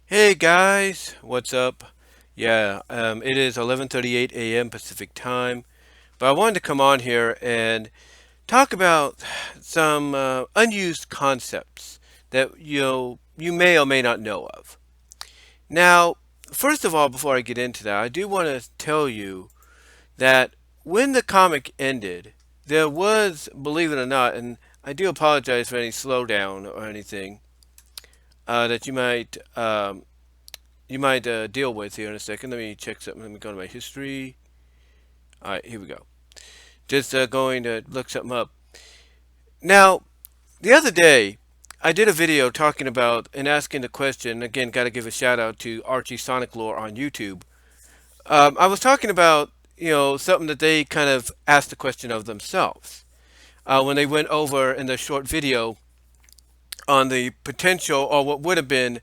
Hey guys, what's up? It is 11:38 a.m. Pacific time, but I wanted to come on here and talk about some unused concepts that you may or may not know of. Now, first of all, before I get into that, I do want to tell you that when the comic ended, there was, believe it or not, and I do apologize for any slowdown or anything that you might deal with here in a second. Let me check something. Let me go to my history. All right, here we go. Just going to look something up. Now, the other day, I did a video talking about and asking the question. Again, got to give a shout out to Archie Sonic Lore on YouTube. I was talking about something that they kind of asked the question of themselves when they went over in their short video on the potential or what would have been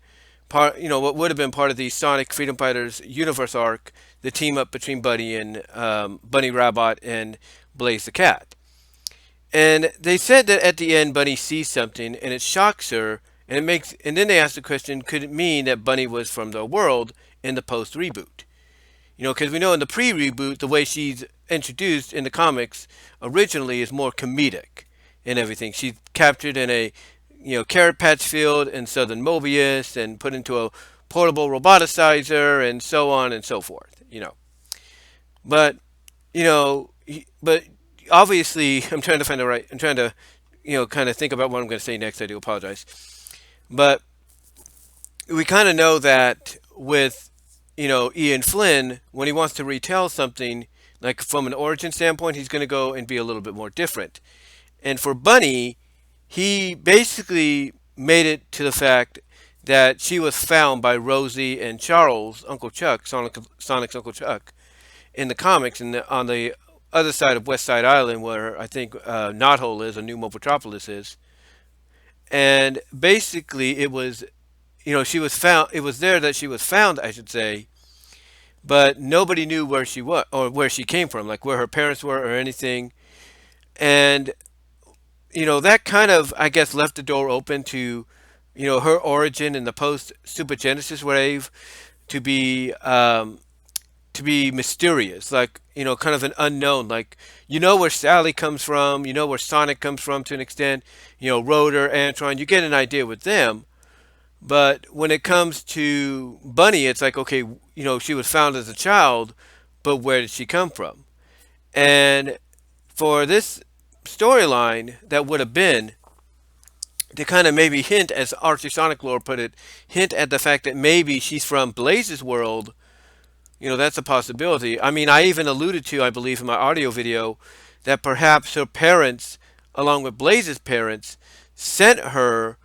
part of the Sonic Freedom Fighters universe arc, the team up between Bunnie and Bunnie Rabbit and Blaze the Cat. And they said that at the end, Bunnie sees something and it shocks her, and and then they asked the question, could it mean that Bunnie was from the world in the post reboot? Because we know in the pre reboot, the way she's introduced in the comics originally is more comedic and everything. She's captured in a carrot patch field in southern Mobius and put into a portable roboticizer and so on and so forth. But but obviously, I'm trying to find the right. I'm trying to kind of think about what I'm going to say next. I do apologize, but we kind of know that with Ian Flynn, when he wants to retell something like from an origin standpoint, he's going to go and be a little bit more different. And for Bunnie, he basically made it to the fact that she was found by Rosie and Charles, Uncle Chuck, Sonic's Uncle Chuck, in the comics, and on the other side of West Side Island, where I think Knothole is, or New Metropolis is. And basically, it was, she was found. It was there that she was found, I should say, but nobody knew where she was or where she came from, like where her parents were or anything. And that kind of, I guess, left the door open to, her origin in the post Super Genesis wave to be mysterious, like kind of an unknown. Like where Sally comes from, where Sonic comes from to an extent. Rotor, Antoine, you get an idea with them. But when it comes to Bunnie, it's like, okay, she was found as a child, but where did she come from? And for this storyline, that would have been to kind of maybe hint, as Archie Sonic Lore put it, hint at the fact that maybe she's from Blaze's world. That's a possibility. I mean, I even alluded to, I believe, in my audio video, that perhaps her parents, along with Blaze's parents, sent her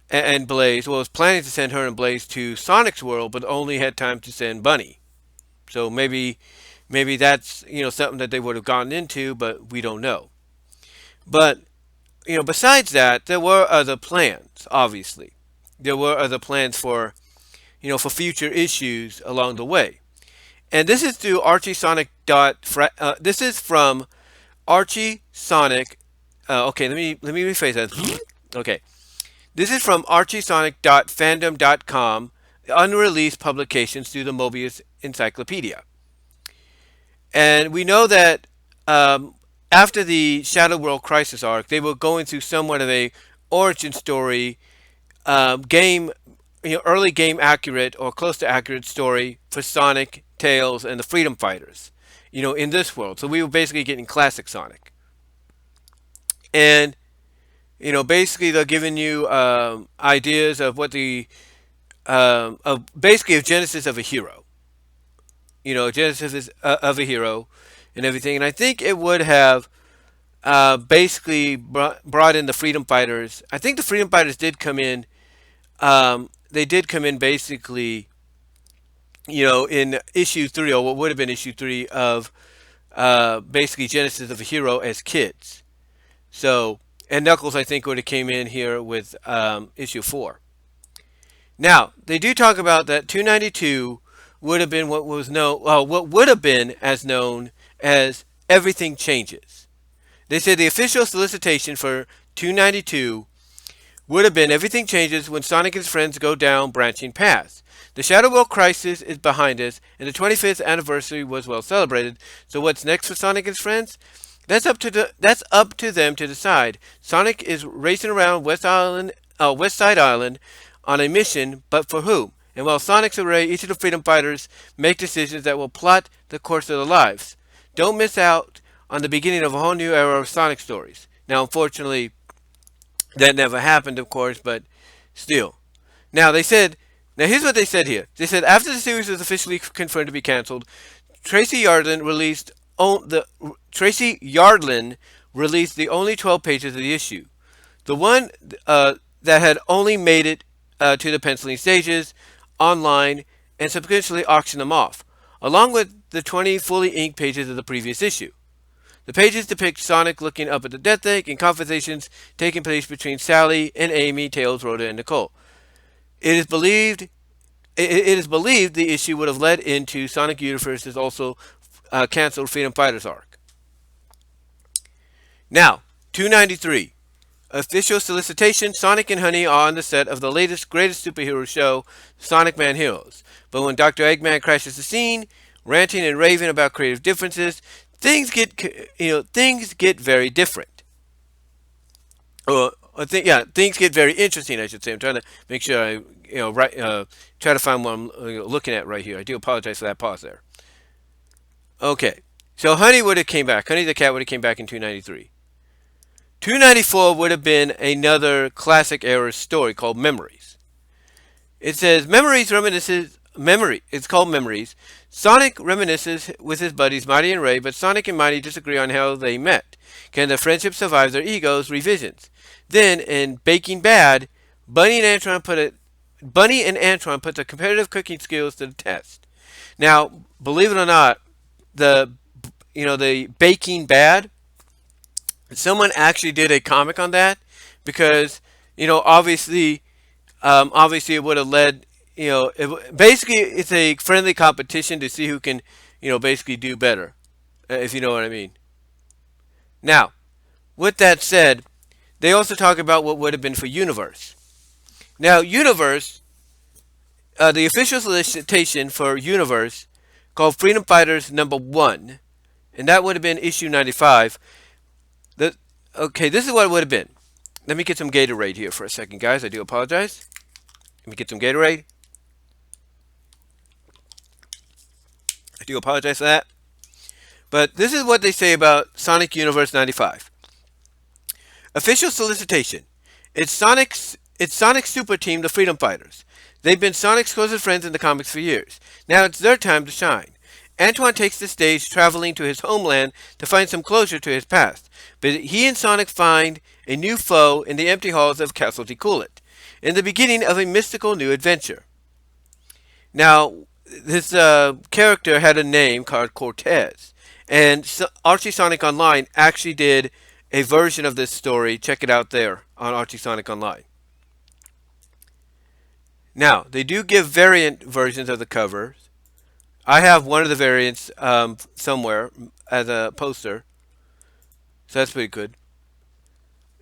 and Blaze, well, was planning to send her and Blaze to Sonic's world, but only had time to send Bunnie. So maybe that's something that they would have gotten into, but we don't know. But besides that, there were other plans. Obviously, there were other plans for for future issues along the way. And this is through Archie Sonic this is from Archie Sonic. Okay, let me rephrase that. Okay, this is from archiesonic.fandom.com, unreleased publications through the Mobius Encyclopedia. And we know that after the Shadow World Crisis arc, they were going through somewhat of a origin story, game, early game accurate or close to accurate story for Sonic, Tails, and the Freedom Fighters, in this world. So we were basically getting classic Sonic. And, basically they're giving you ideas of what of basically a genesis of a hero. Genesis is, of a hero and everything. And I think it would have basically brought in the Freedom Fighters. I think the Freedom Fighters did come in. They did come in basically, in issue 3, or what would have been issue 3 of basically Genesis of a Hero as kids. So, and Knuckles, I think, would have came in here with issue 4. Now, they do talk about that 292 would have been what would have been as known as Everything Changes. They said the official solicitation for 292 would have been everything changes when Sonic and his friends go down branching paths. The Shadow World crisis is behind us, and the 25th anniversary was well celebrated. So what's next for Sonic and his friends? That's up to them to decide. Sonic is racing around West Side Island, on a mission, but for whom? And while Sonic's array, each of the freedom fighters make decisions that will plot the course of their lives. Don't miss out on the beginning of a whole new era of Sonic stories. Now, unfortunately, that never happened, of course, but still. Now they said. Now here's what they said here. They said after the series was officially confirmed to be canceled, Tracy Yardlin released the Tracy Yardlin released the only 12 pages of the issue. The one that had only made it to the penciling stages online and subsequently auctioned them off, along with the 20 fully inked pages of the previous issue. The pages depict Sonic looking up at the Death Egg and conversations taking place between Sally and Amy, Tails, Rhoda, and Nicole. It is believed the issue would have led into Sonic Universe's also canceled Freedom Fighters arc. Now, 293. Official solicitation. Sonic and Honey are on the set of the latest greatest superhero show, Sonic Man Heroes. But when Dr. Eggman crashes the scene, ranting and raving about creative differences, things get very different. Things get very interesting. I should say. I'm trying to make sure I try to find what I'm looking at right here. I do apologize for that pause there. Okay, so Honey would have came back. Honey the cat would have came back in 293. 294 would have been another classic era story called Memories. It says It's called Memories. Sonic reminisces with his buddies Mighty and Ray, but Sonic and Mighty disagree on how they met. Can the friendship survive their egos? Revisions. Then in Baking Bad, Bunnie and Antoine put their competitive cooking skills to the test. Now, believe it or not, the Baking Bad, someone actually did a comic on that because obviously it would have led basically it's a friendly competition to see who can basically do better, if you know what I mean. Now, with that said, they also talk about what would have been for Universe. Now, Universe, the official solicitation for Universe called Freedom Fighters #1, and that would have been issue 95. This is what it would have been. Let me get some Gatorade here for a second, guys. I do apologize. Let me get some Gatorade. I do apologize for that. But this is what they say about Sonic Universe 95. Official solicitation. It's Sonic's super team, the Freedom Fighters. They've been Sonic's closest friends in the comics for years. Now it's their time to shine. Antoine takes the stage traveling to his homeland to find some closure to his past. But he and Sonic find a new foe in the empty halls of Castle Coolant, in the beginning of a mystical new adventure. Now, this character had a name called Cortez, and Archie Sonic Online actually did a version of this story. Check it out there on Archie Sonic Online. Now, they do give variant versions of the covers. I have one of the variants somewhere as a poster, so that's pretty good.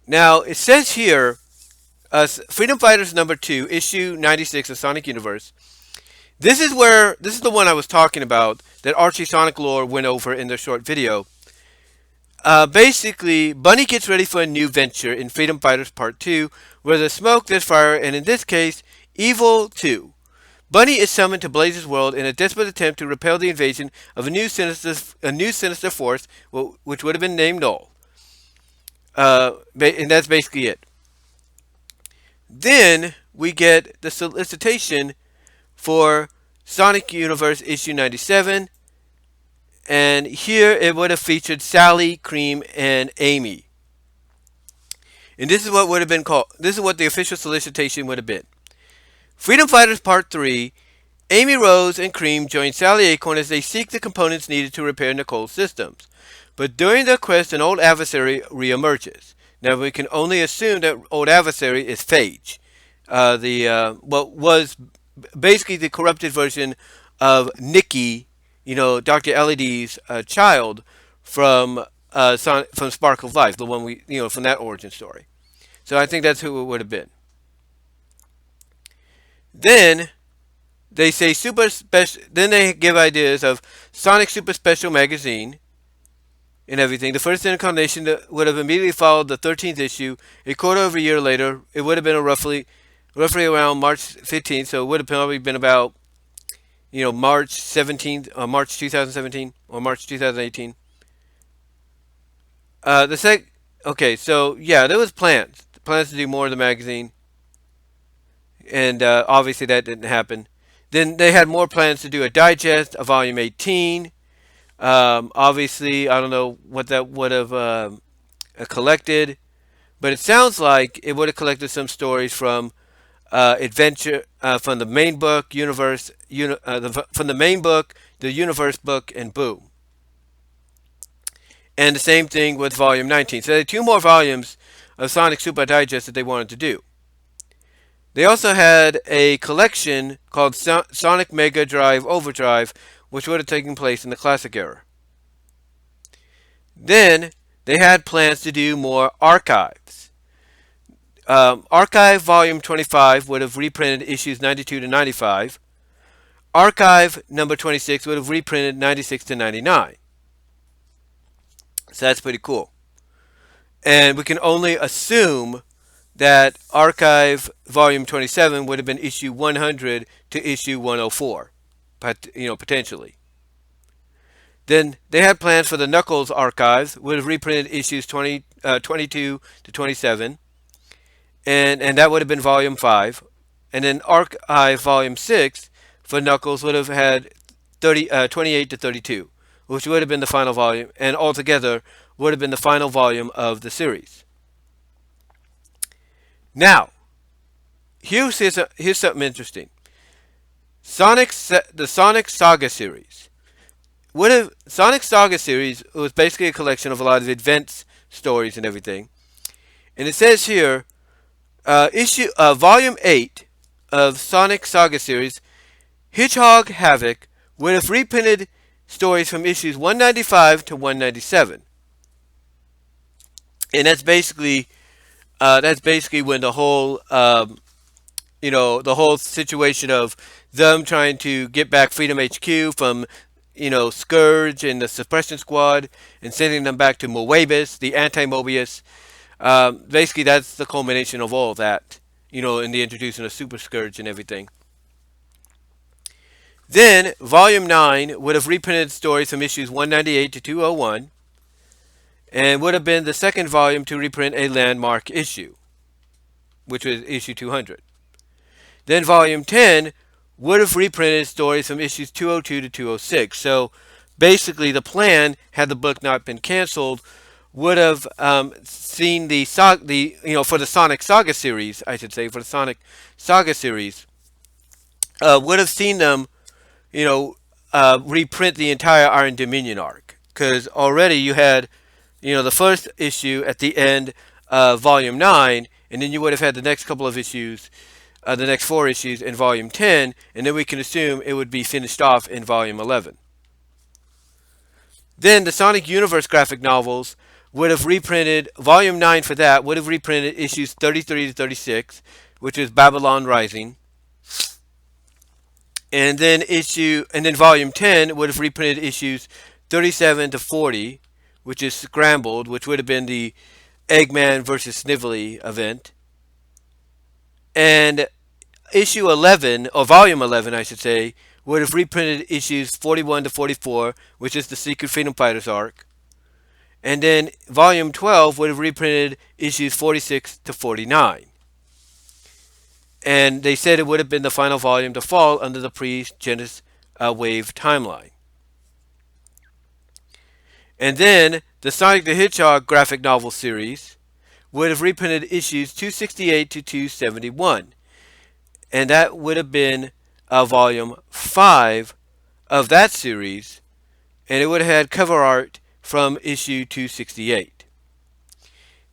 Now, it says here, Freedom Fighters #2, issue 96 of Sonic Universe. This is the one I was talking about that Archie Sonic Lore went over in their short video. Basically, Bunnie gets ready for a new venture in Freedom Fighters Part 2, where there's smoke, there's fire, and in this case, Evil 2. Bunnie is summoned to Blaze's world in a desperate attempt to repel the invasion of a new sinister force, which would have been named Null. And that's basically it. Then we get the solicitation for Sonic Universe issue 97. And here it would have featured Sally, Cream, and Amy. And this is what would have been called. This is what the official solicitation would have been. Freedom Fighters Part 3. Amy, Rose, and Cream join Sally Acorn as they seek the components needed to repair Nicole's systems. But during their quest, an old adversary reemerges. Now we can only assume that old adversary is Phage, what was basically the corrupted version of Nikki, Dr. Ellidy's child from Spark of Life, the one from that origin story. So I think that's who it would have been. Then they say super special. Then they give ideas of Sonic Super Special magazine and everything. The first incarnation that would have immediately followed the 13th issue. A quarter of a year later, it would have been roughly around March 15th. So it would have probably been about March 17th, March 2017, or March 2018. The sec. Okay, so yeah, there was plans to do more of the magazine, and obviously that didn't happen. Then they had more plans to do a digest, a volume 18. Obviously, I don't know what that would have collected, but it sounds like it would have collected some stories from adventure from the main book, from the main book, the universe book, and boom. And the same thing with volume 19. So they had two more volumes of Sonic Super Digest that they wanted to do. They also had a collection called Sonic Mega Drive Overdrive, which would have taken place in the classic era. Then they had plans to do more archives. Archive Volume 25 would have reprinted issues 92 to 95. Archive number 26 would have reprinted 96 to 99. So that's pretty cool. And we can only assume that Archive Volume 27 would have been issue 100 to issue 104, potentially. Then they had plans for the Knuckles archives, would have reprinted issues 22 to 27, and that would have been Volume 5. And then Archive Volume 6 for Knuckles would have had 28 to 32, which would have been the final volume, and altogether would have been the final volume of the series. Now, here's something interesting. The Sonic Saga series. Sonic Saga series was basically a collection of a lot of events, stories, and everything. And it says here, Volume 8 of Sonic Saga series, Hedgehog Havoc, would have reprinted stories from issues 195 to 197. And that's basically when the whole the whole situation of them trying to get back Freedom HQ from Scourge and the Suppression Squad and sending them back to Moebius, the anti-Mobius. Basically, that's the culmination of all of that, in the introducing of Super Scourge and everything. Then, Volume 9 would have reprinted stories from issues 198 to 201, and would have been the second volume to reprint a landmark issue, which was issue 200. Then, Volume 10 would have reprinted stories from issues 202 to 206. So, basically, the plan, had the book not been canceled, would have seen for the Sonic Saga series, I should say, for the Sonic Saga series, would have seen them, reprint the entire Iron Dominion arc. Because already you had, the first issue at the end of Volume 9, and then you would have had the next couple of issues, the next 4 issues in Volume 10, and then we can assume it would be finished off in Volume 11. Then the Sonic Universe graphic novels would have reprinted, Volume 9 for that, would have reprinted issues 33 to 36, which is Babylon Rising. And then Volume 10 would have reprinted issues 37 to 40, which is Scrambled, which would have been the Eggman versus Snively event. And issue 11, or Volume 11, I should say, would have reprinted issues 41 to 44, which is the Secret Freedom Fighters arc. And then Volume 12 would have reprinted issues 46 to 49. And they said it would have been the final volume to fall under the pre-Genesis Wave timeline. And then the Sonic the Hedgehog graphic novel series would have reprinted issues 268 to 271. And that would have been Volume 5 of that series. And it would have had cover art from issue 268.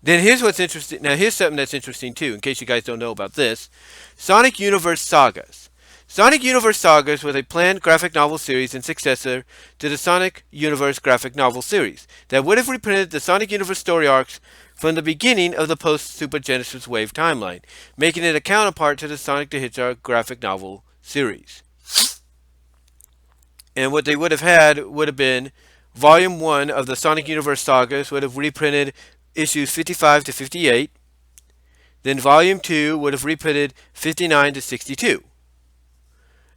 Then here's what's interesting. Now here's something that's interesting too, in case you guys don't know about this. Sonic Universe Sagas. Sonic Universe Sagas was a planned graphic novel series and successor to the Sonic Universe graphic novel series that would have reprinted the Sonic Universe story arcs from the beginning of the post-Super Genesis Wave timeline, making it a counterpart to the Sonic the Hedgehog graphic novel series. And what they would have had would have been Volume 1 of the Sonic Universe Sagas would have reprinted issues 55 to 58. Then Volume 2 would have reprinted 59 to 62.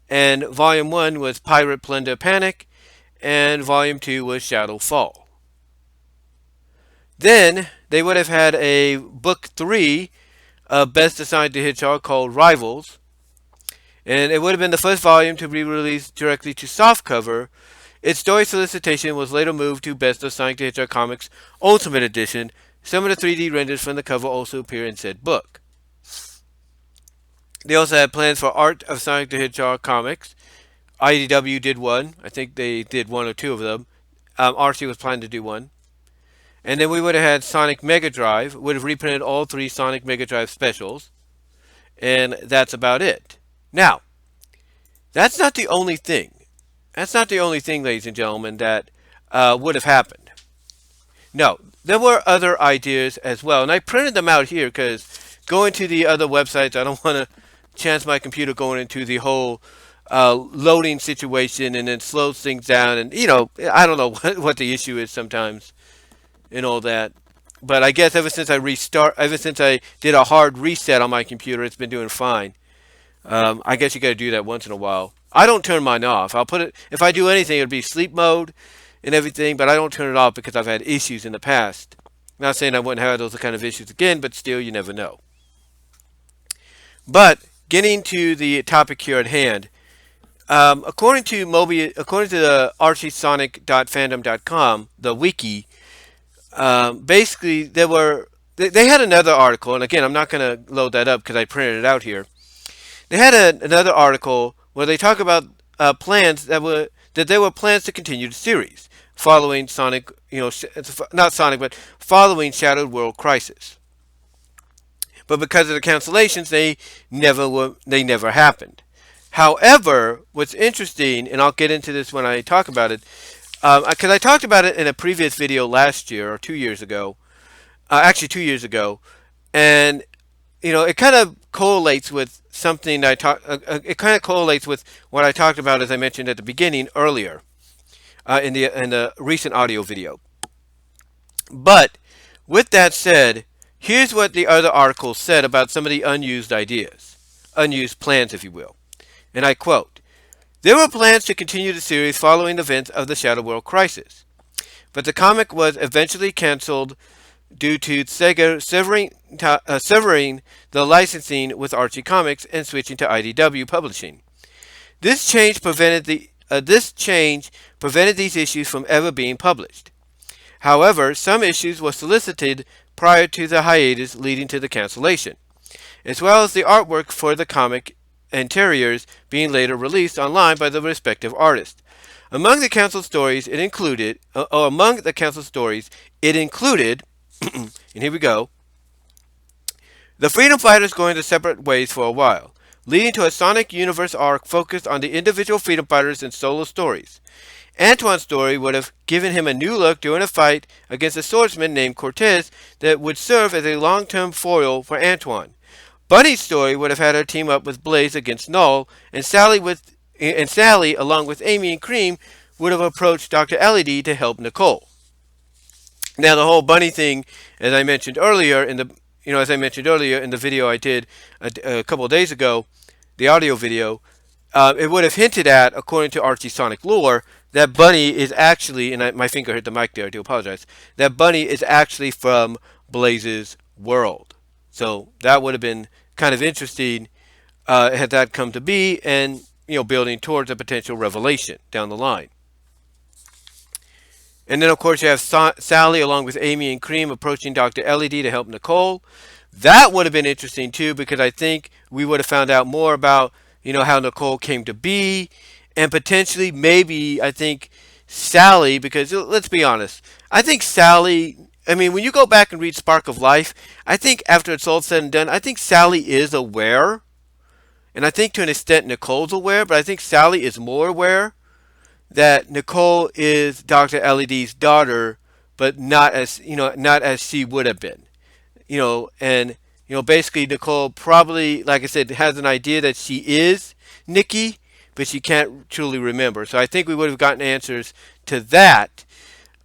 And Volume 1 was Pirate Plunder Panic, and Volume 2 was Shadow Fall. Then they would have had a Book 3 of Best of Sonic the Hedgehog called Rivals, and it would have been the first volume to be released directly to softcover. Its story solicitation was later moved to Best of Sonic the Hedgehog Comics Ultimate Edition. Some of the 3D renders from the cover also appear in said book. They also had plans for Art of Sonic the Hedgehog comics. IDW did one. I think they did one or two of them. Archie was planning to do one. And then we would have had Sonic Mega Drive. Would have reprinted all 3 Sonic Mega Drive specials. And that's about it. Now, that's not the only thing. That's not the only thing, ladies and gentlemen, that would have happened. No, there were other ideas as well. And I printed them out here because going to the other websites, I don't want to chance my computer going into the whole loading situation and then slows things down. And, I don't know what the issue is sometimes and all that. But I guess ever since I did a hard reset on my computer, it's been doing fine. I guess you got to do that once in a while. I don't turn mine off. I'll put it, if I do anything, it'll be sleep mode and everything, but I don't turn it off because I've had issues in the past. I'm not saying I wouldn't have those kind of issues again, but still, you never know. But getting to the topic here at hand, according to the archiesonic.fandom.com, the wiki, basically they had another article, and again, I'm not going to load that up because I printed it out here. They had another article where they talk about plans that there were plans to continue the series following Sonic, not Sonic, but following Shadowed World Crisis. But because of the cancellations, they never happened. However, what's interesting, and I'll get into this when I talk about it, because I talked about it in a previous video last year or 2 years ago, actually 2 years ago, and it kind of correlates with something it kind of correlates with what I talked about, as I mentioned at the beginning earlier, in the recent audio video. But with that said, here's what the other article said about some of the unused ideas, unused plans, if you will. And I quote, "There were plans to continue the series following the events of the Shadow World Crisis, but the comic was eventually canceled due to Sega severing the licensing with Archie Comics and switching to IDW publishing. This change prevented these issues from ever being published. However, some issues were solicited prior to the hiatus leading to the cancellation, as well as the artwork for the comic interiors being later released online by the respective artists. Among the canceled stories, it included, and here we go, the Freedom Fighters going their separate ways for a while, leading to a Sonic Universe arc focused on the individual Freedom Fighters and solo stories. Antoine's story would have given him a new look during a fight against a swordsman named Cortez that would serve as a long-term foil for Antoine. Bunnie's story would have had her team up with Blaze against Null, and Sally, along with Amy and Cream, would have approached Dr. Ellidy to help Nicole. Now, the whole Bunnie thing, as I mentioned earlier in the video I did a couple of days ago, the audio video, it would have hinted at, according to Archie Sonic lore, that Bunnie is actually, and my finger hit the mic there, I do apologize, that Bunnie is actually from Blaze's world. So that would have been kind of interesting had that come to be, and building towards a potential revelation down the line. And then, of course, you have Sally along with Amy and Cream approaching Dr. Ellidy to help Nicole. That would have been interesting, too, because I think we would have found out more about, how Nicole came to be. And potentially, maybe, I think, Sally, because let's be honest, I think Sally, when you go back and read Spark of Life, I think after it's all said and done, I think Sally is aware. and I think to an extent Nicole's aware, but I think Sally is more aware that Nicole is Dr. Ellidy's daughter, but not as not as she would have been. And basically Nicole probably, like I said, has an idea that she is Nikki, but she can't truly remember. So I think we would have gotten answers to that.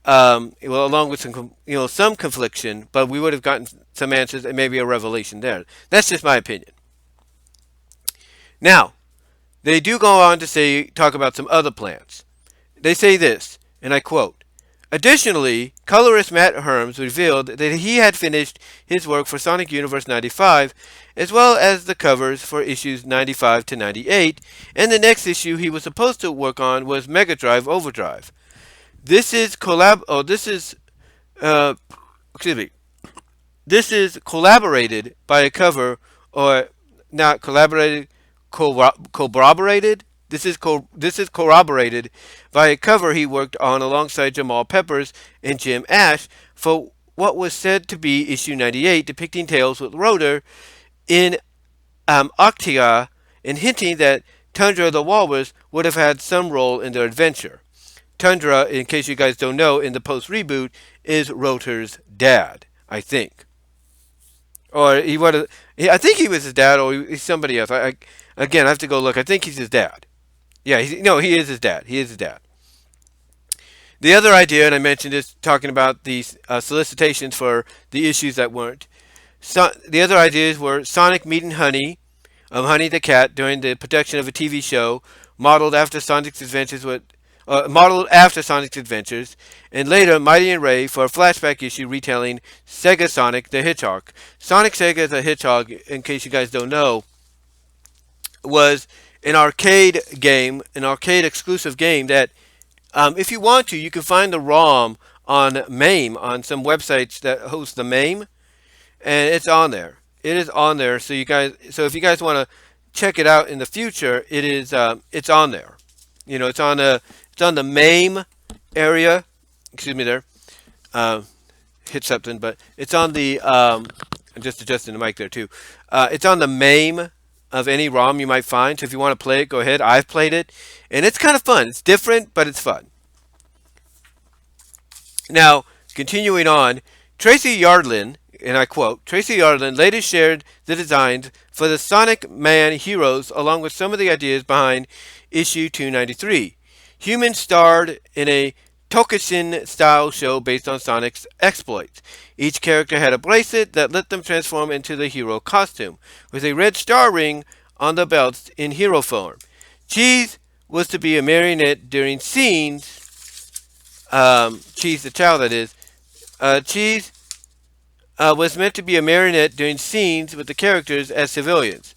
Well, along with some confliction, but we would have gotten some answers and maybe a revelation there. That's just my opinion. Now, they do go on to talk about some other plans. They say this, and I quote, additionally, colorist Matt Herms revealed that he had finished his work for Sonic Universe 95, as well as the covers for issues 95 to 98, and the next issue he was supposed to work on was Mega Drive Overdrive. This is uh, excuse me. This is collaborated by a cover, or not collaborated, corroborated. This is corroborated by a cover he worked on alongside Jamal Peppers and Jim Ash for what was said to be issue 98, depicting Tails with Rotor in Octia, and hinting that Tundra the Walrus would have had some role in their adventure. Tundra, in case you guys don't know, in the post reboot, is Rotor's dad, I think. Or he would have. I think he was his dad, or he's somebody else. Again, I have to go look. I think he's his dad. Yeah, no, he is his dad. He is his dad. The other idea, and I mentioned this, talking about these solicitations for the issues that weren't. The other ideas were Sonic meeting Honey, Honey the cat, during the production of a TV show modeled after Sonic's adventures and later Mighty and Ray for a flashback issue retelling Sega Sonic the Hedgehog. Sonic Sega the Hedgehog, in case you guys don't know, was an arcade game, an arcade exclusive game that, if you want to, you can find the ROM on MAME, on some websites that host the MAME, and it's on there. It is on there, so if you guys want to check it out in the future, it's on there. It's on the MAME area. Excuse me there. Hit something, but it's on the. I'm just adjusting the mic there too. It's on the MAME of any ROM you might find. So if you want to play it, go ahead. I've played it, and it's kind of fun. It's different, but it's fun. Now, continuing on, Tracy Yardlin, and I quote, Tracy Yardlin later shared the designs for the Sonic Man heroes along with some of the ideas behind issue 293. Humans starred in a Tokushin-style show based on Sonic's exploits. Each character had a bracelet that let them transform into the hero costume, with a red star ring on the belts in hero form. Cheese was to be a marionette during scenes. Cheese the child, that is. Cheese was meant to be a marionette during scenes with the characters as civilians,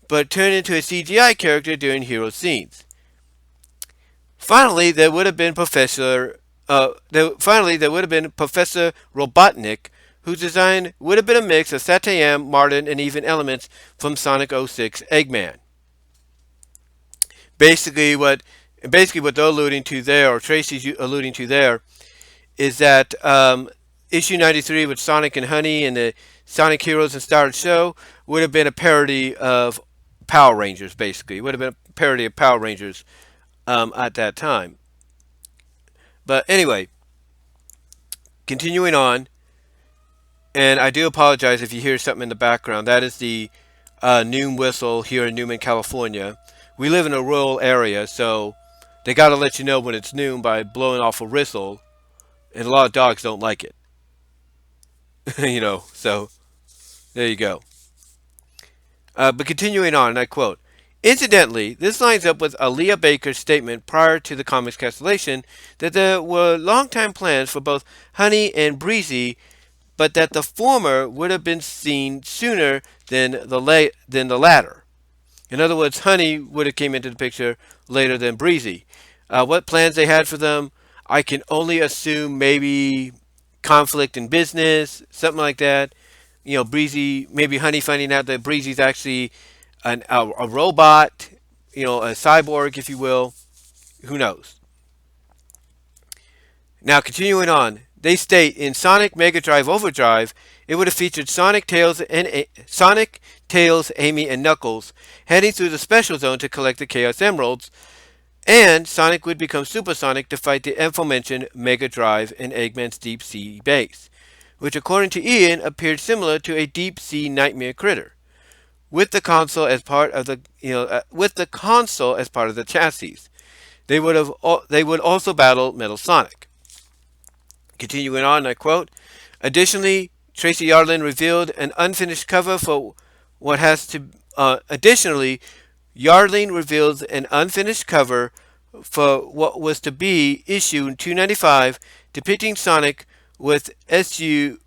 but turned into a CGI character during hero scenes. Finally, there would have been Professor Robotnik, whose design would have been a mix of Satayam, Martin, and even elements from Sonic 06 Eggman. Basically, what they're alluding to there, or Tracy's alluding to there, is that issue 93 with Sonic and Honey and the Sonic Heroes Inspired show would have been a parody of Power Rangers. Basically, it would have been a parody of Power Rangers. At that time. But anyway, continuing on, and I do apologize if you hear something in the background. That is the noon whistle here in Newman, California. We live in a rural area, so they got to let you know when it's noon by blowing off a whistle, and a lot of dogs don't like it. So there you go. But continuing on, and I quote, Incidentally, this lines up with Aleah Baker's statement prior to the comic's cancellation that there were long-time plans for both Honey and Breezie, but that the former would have been seen sooner than the latter. In other words, Honey would have came into the picture later than Breezie. What plans they had for them, I can only assume maybe conflict in business, something like that. Breezie, maybe Honey finding out that Breezie's actually a robot, a cyborg, if you will. Who knows? Now, continuing on, they state in Sonic Mega Drive Overdrive, it would have featured Sonic, Tails, Amy, and Knuckles heading through the Special Zone to collect the Chaos Emeralds, and Sonic would become Supersonic to fight the aforementioned Mega Drive in Eggman's deep sea base, which according to Ian appeared similar to a deep sea nightmare critter, with the console as part of the chassis. They would also battle Metal Sonic. Continuing on, I quote, additionally, Tracy Yardlin revealed an unfinished cover for what has to. Additionally, Yardlin reveals an unfinished cover for what was to be issue 295, depicting Sonic with Sue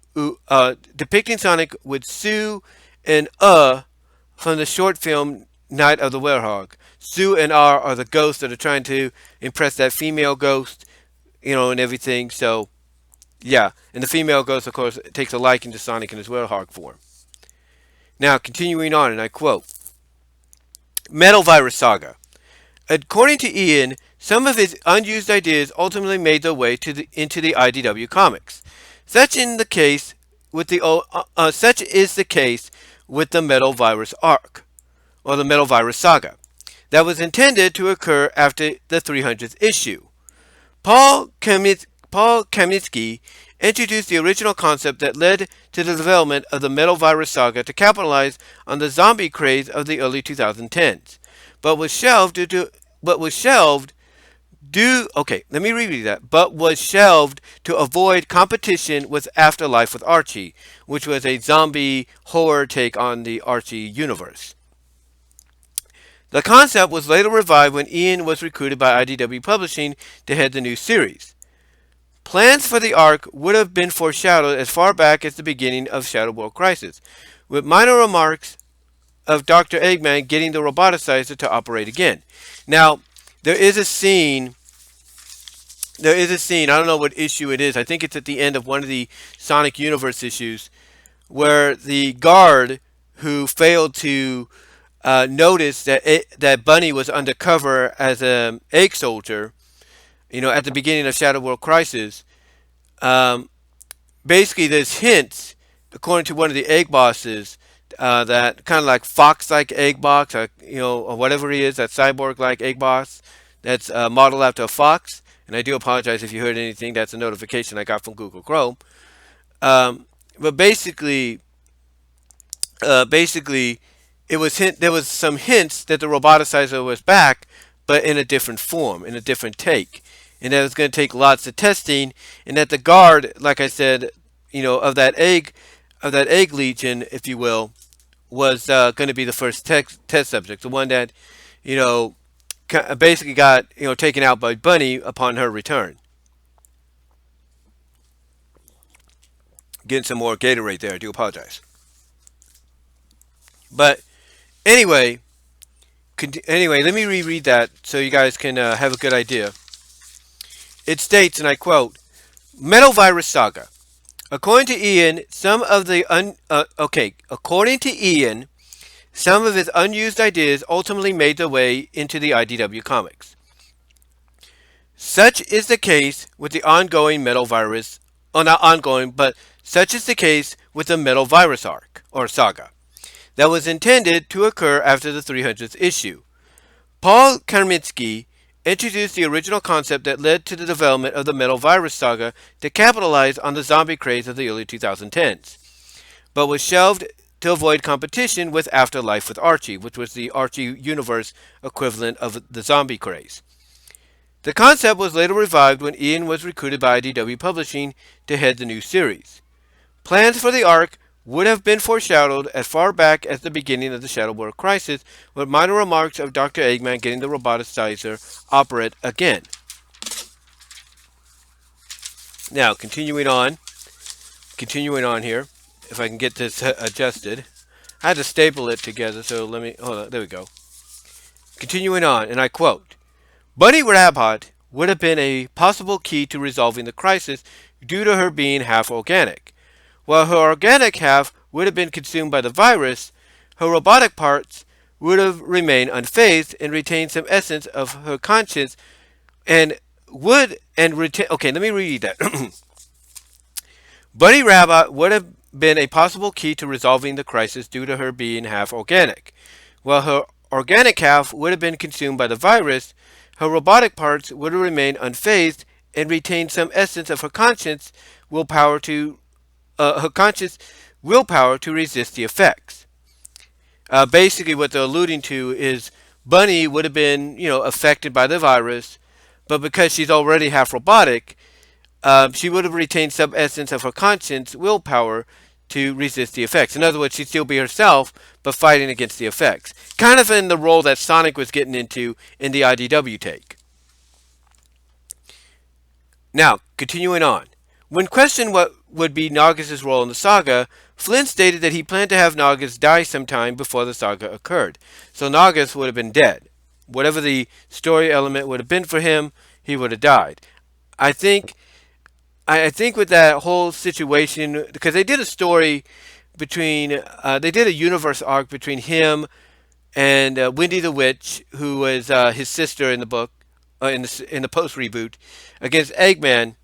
and from the short film Night of the Werehog. Sue and R are the ghosts that are trying to impress that female ghost, and everything. So, yeah. And the female ghost, of course, takes a liking to Sonic in his Werehog form. Now, continuing on, and I quote, Metal Virus Saga. According to Ian, some of his unused ideas ultimately made their way into the IDW comics. Such is the case with the Metal Virus arc, or the Metal Virus Saga, that was intended to occur after the 300th issue. Paul Kaminsky introduced the original concept that led to the development of the Metal Virus Saga to capitalize on the zombie craze of the early 2010s, but was shelved to avoid competition with Afterlife with Archie, which was a zombie horror take on the Archie universe. The concept was later revived when Ian was recruited by IDW Publishing to head the new series. Plans for the arc would have been foreshadowed as far back as the beginning of Shadow World Crisis, with minor remarks of Dr. Eggman getting the roboticizer to operate again. Now, there is a scene, I don't know what issue it is, I think it's at the end of one of the Sonic Universe issues, where the guard who failed to notice that Bunnie was undercover as an egg soldier, at the beginning of Shadow World Crisis, basically there's hints, according to one of the egg bosses, that kind of like fox-like egg box, or whatever he is, that cyborg-like egg boss, that's modeled after a fox. And I do apologize if you heard anything. That's a notification I got from Google Chrome. But basically, there was some hints that the roboticizer was back, but in a different form, in a different take, and that it was going to take lots of testing, and that the guard, like I said, of that egg legion, if you will, was going to be the first test subject, the one that, basically got taken out by Bunnie upon her return. Getting some more Gatorade there. I do apologize. But anyway, let me reread that so you guys can have a good idea. It states, and I quote, Metal Virus Saga. According to Ian, some of his unused ideas ultimately made their way into the IDW comics. Such is the case with the ongoing Metal Virus, not ongoing, but such is the case with the Metal Virus arc, or saga, that was intended to occur after the 300th issue. Paul Kaminsky introduced the original concept that led to the development of the Metal Virus saga to capitalize on the zombie craze of the early 2010s, but was shelved to avoid competition with Afterlife with Archie, which was the Archie universe equivalent of the zombie craze. The concept was later revived when Ian was recruited by IDW Publishing to head the new series. Plans for the arc would have been foreshadowed as far back as the beginning of the Shadow World Crisis, with minor remarks of Dr. Eggman getting the roboticizer operate again. Now, continuing on here, if I can get this adjusted. I had to staple it together, so hold on, there we go. Continuing on, and I quote, Bunnie Rabbit would have been a possible key to resolving the crisis due to her being half organic. While her organic half would have been consumed by the virus, her robotic parts would have remained unfazed and retained some essence of her conscience and would and retain. Okay, let me read that. Bunnie Rabbit would have been a possible key to resolving the crisis due to her being half organic. While her organic half would have been consumed by the virus, her robotic parts would have remained unfazed and retained some essence of willpower to her conscious willpower to resist the effects. Basically, what they're alluding to is Bunnie would have been, affected by the virus, but because she's already half robotic, she would have retained some essence of her conscience willpower to resist the effects. In other words, she'd still be herself, but fighting against the effects. Kind of in the role that Sonic was getting into in the IDW take. Now, continuing on. When questioned what would be Nagus' role in the saga, Flynn stated that he planned to have Nagus die sometime before the saga occurred. So Nagus would have been dead. Whatever the story element would have been for him, he would have died. I think with that whole situation, because they did a story between, they did a universe arc between him and Wendy the Witch, who was his sister in the book, in the post reboot, against Eggman,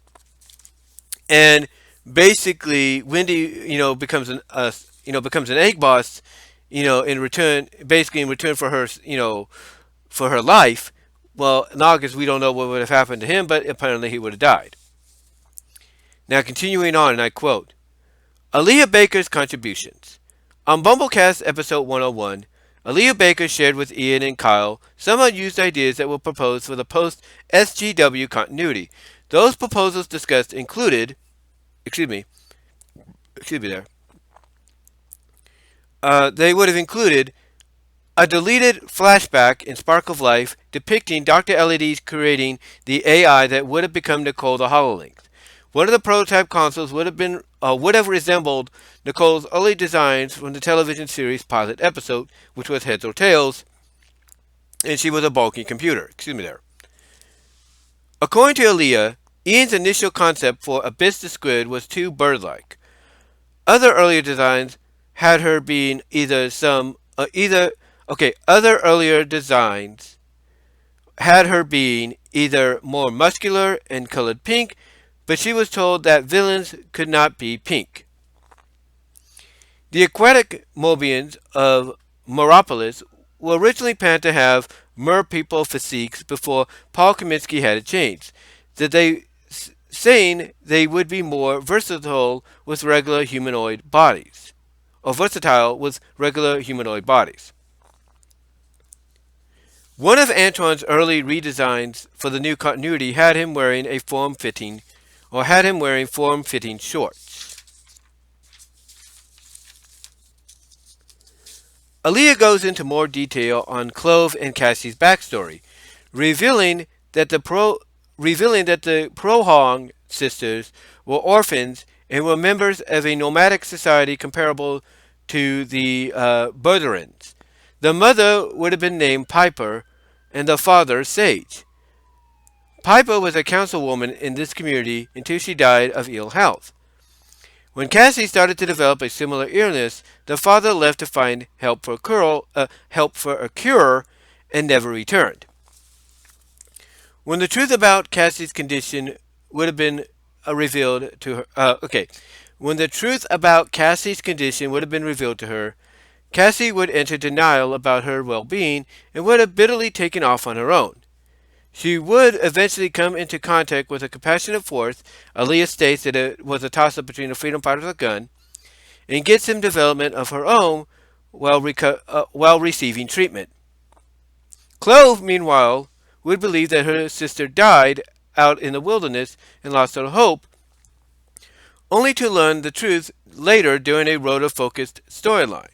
and basically Wendy, becomes becomes an egg boss, in return, basically in return for her, for her life. Well, Nagus, we don't know what would have happened to him, but apparently he would have died. Now, continuing on, and I quote, Aleah Baker's contributions. On Bumblecast episode 101, Aleah Baker shared with Ian and Kyle some unused ideas that were proposed for the post-SGW continuity. Those proposals discussed included, excuse me there, they would have included a deleted flashback in Spark of Life depicting Dr. Ellidy creating the AI that would have become Nicole the HoloLink. One of the prototype consoles would have resembled Nicole's early designs from the television series pilot episode, which was Heads or Tails, and she was a bulky computer. Excuse me there. According to Aleah, Ian's initial concept for Abyss the Squid was too bird-like. Other earlier designs had her being other earlier designs had her being either more muscular and colored pink, but she was told that villains could not be pink. The aquatic Mobians of Meropolis were originally planned to have mer-people physiques before Paul Kaminsky had it changed, saying they would be more versatile with regular humanoid bodies. One of Antoine's early redesigns for the new continuity had him wearing form-fitting shorts. Aleah goes into more detail on Clove and Cassie's backstory, revealing that the Prohong sisters were orphans and were members of a nomadic society comparable to the Berderans. The mother would have been named Piper, and the father Sage. Piper was a councilwoman in this community until she died of ill health. When Cassie started to develop a similar illness, the father left to find help for a cure and never returned. When the truth about Cassie's condition would have been revealed to her, when the truth about Cassie's condition would have been revealed to her, Cassie would enter denial about her well-being and would have bitterly taken off on her own. She would eventually come into contact with a compassionate force. Aleah states that it was a toss-up between a freedom fighter and a gun, and get some development of her own while receiving treatment. Clove, meanwhile, would believe that her sister died out in the wilderness and lost all hope, only to learn the truth later during a Rhoda-focused storyline.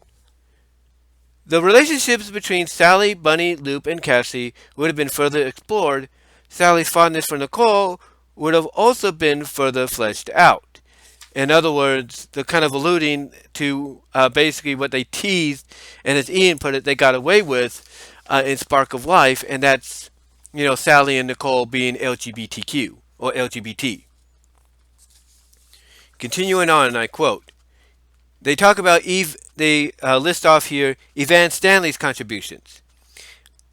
The relationships between Sally, Bunnie, Loop, and Cassie would have been further explored. Sally's fondness for Nicole would have also been further fleshed out. In other words, they're kind of alluding to basically what they teased, and as Ian put it, they got away with in Spark of Life, and that's, Sally and Nicole being LGBTQ, or LGBT. Continuing on, and I quote, they talk about they list off here Evan Stanley's contributions.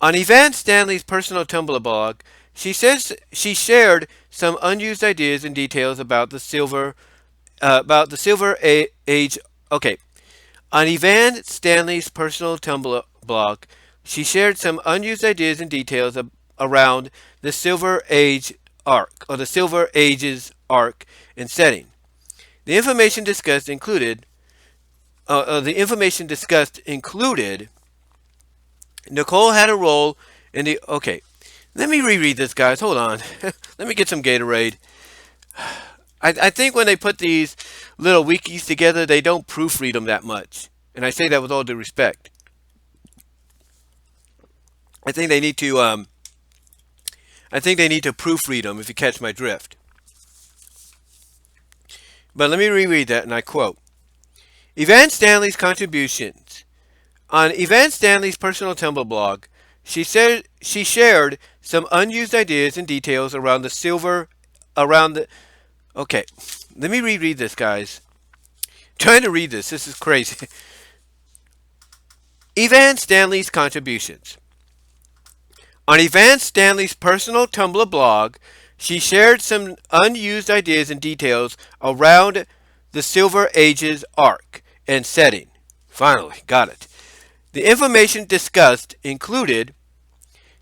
On Evan Stanley's personal Tumblr blog, she says she shared some unused ideas and details about the silver about the Age. Okay, on Evan Stanley's personal Tumblr blog, she shared some unused ideas and details around the Silver Age arc, or the Silver Ages arc and setting. The information discussed included Nicole had a role in the. Okay, let me reread this, guys. Hold on. Let me get some Gatorade. I think when they put these little wikis together, they don't proofread them that much. And I say that with all due respect. I think they need to. I think they need to proofread them, if you catch my drift. But let me reread that, and I quote: Evan Stanley's contributions. On Evan Stanley's personal Tumblr blog, she shared some unused ideas and details around the. Okay, let me reread this, guys. I'm trying to read this. This is crazy. Evan Stanley's contributions. On Evan Stanley's personal Tumblr blog, she shared some unused ideas and details around the Silver Ages arc and setting. Finally, got it. The information discussed included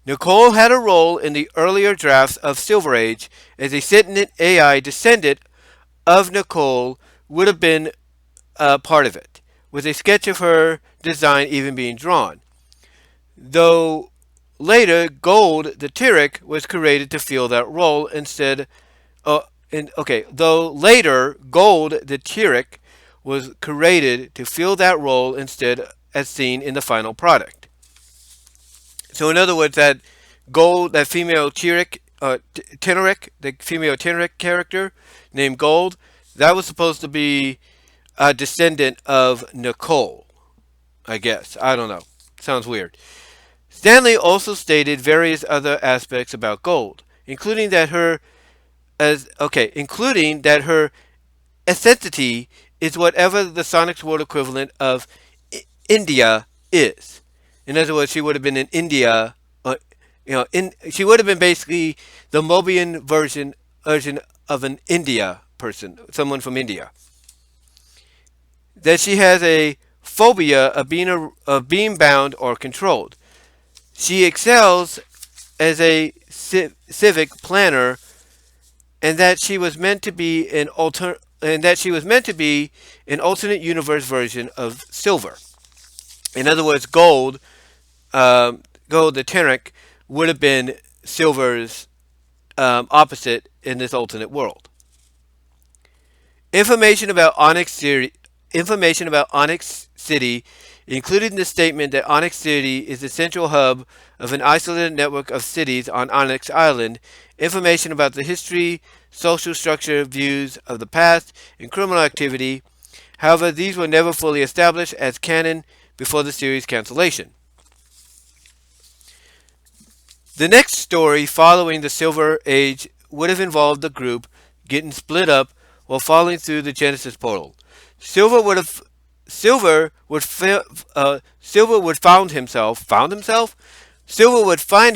Nicole had a role in the earlier drafts of Silver Age as a sentient AI descendant of Nicole would have been part of it, with a sketch of her design even being drawn. Though later, Gold the Tyrrek was created to fill that role instead. Though later, Gold the Tyrrek was created to fill that role instead, as seen in the final product. So, in other words, that Gold, that female Tyrrek, the female Tyrrek character named Gold, that was supposed to be a descendant of Nicole. I guess. I don't know. Sounds weird. Stanley also stated various other aspects about Gold, including that her ethnicity is whatever the Sonic's world equivalent of India is. In other words, she would have been in India. She would have been basically the Mobian version of an India person, someone from India. That she has a phobia of being bound or controlled. She excels as a civic planner, and that she was meant to be an alternate universe version of Silver. In other words, Gold the Tyrrek, would have been Silver's opposite in this alternate world. Information about Onyx City, including the statement that Onyx City is the central hub of an isolated network of cities on Onyx Island, information about the history, social structure, views of the past, and criminal activity. However, these were never fully established as canon before the series' cancellation. The next story following the Silver Age would have involved the group getting split up while falling through the Genesis portal. Silver would find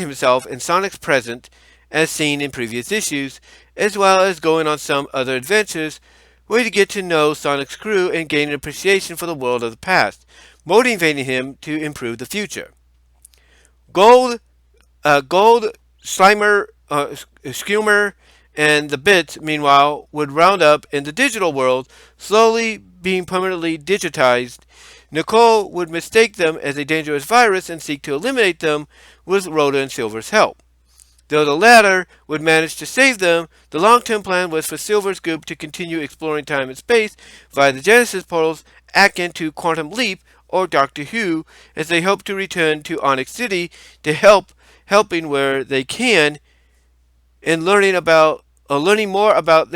himself in Sonic's present, as seen in previous issues, as well as going on some other adventures where he'd get to know Sonic's crew and gain an appreciation for the world of the past, motivating him to improve the future. Gold, Slimer, Schumer, and the Bits, meanwhile, would round up in the digital world, slowly being permanently digitized. Nicole would mistake them as a dangerous virus and seek to eliminate them with Rhoda and Silver's help. Though the latter would manage to save them, the long-term plan was for Silver's group to continue exploring time and space via the Genesis portals, akin to Quantum Leap or Doctor Who, as they hope to return to Onyx City to helping where they can, and learning more about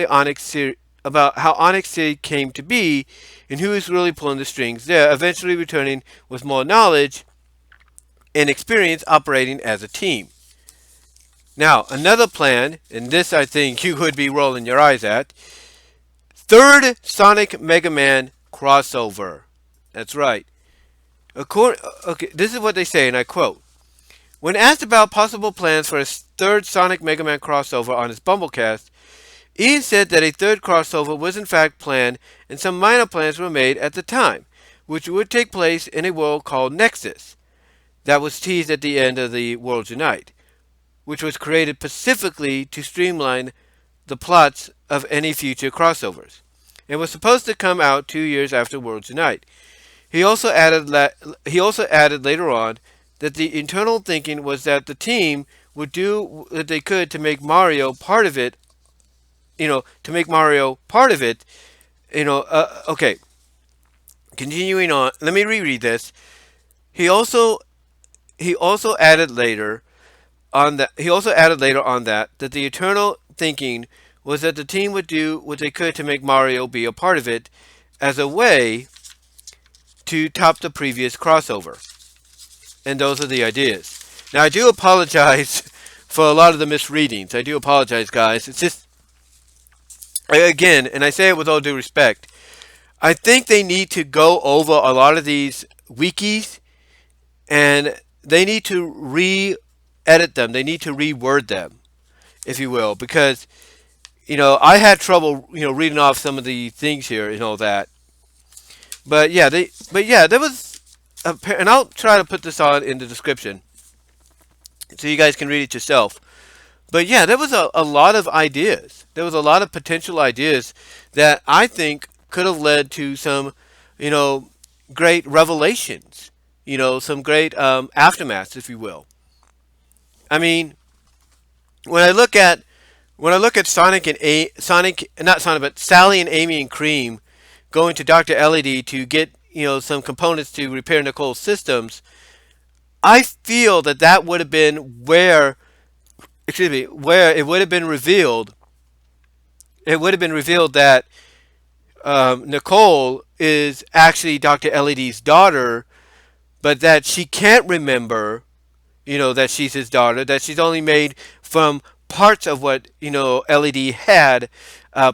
about how Onyx City came to be and who is really pulling the strings there, eventually returning with more knowledge and experience operating as a team. Now, another plan, and this I think you would be rolling your eyes at, third Sonic Mega Man crossover. That's right. This is what they say, and I quote: when asked about possible plans for a third Sonic Mega Man crossover on his Bumblecast, Ian said that a third crossover was in fact planned, and some minor plans were made at the time, which would take place in a world called Nexus, that was teased at the end of the Worlds Unite, which was created specifically to streamline the plots of any future crossovers, and was supposed to come out 2 years after Worlds Unite. He also added later on that the internal thinking was that the team would do what they could to make Mario part of it. To make Mario part of it. Okay. Continuing on, let me reread this. He also he also added later that the eternal thinking was that the team would do what they could to make Mario be a part of it, as a way to top the previous crossover. And those are the ideas. Now, I do apologize for a lot of the misreadings. I do apologize, guys. It's just, again, and I say it with all due respect, I think they need to go over a lot of these wikis, and they need to re-edit them. They need to reword them, if you will, because I had trouble reading off some of the things here and all that. But yeah, there was, and I'll try to put this on in the description so you guys can read it yourself. But yeah, there was a lot of ideas. There was a lot of potential ideas that I think could have led to some, you know, great revelations. Some great aftermaths, if you will. I mean, when I look at Sonic and Sonic, not Sonic, but Sally and Amy and Cream going to Dr. Ellidy to get some components to repair Nicole's systems, I feel that that would have been where it would have been revealed. It would have been revealed that Nicole is actually Dr. Ellidy's daughter, but that she can't remember, that she's his daughter, that she's only made from parts of what, Ellidy had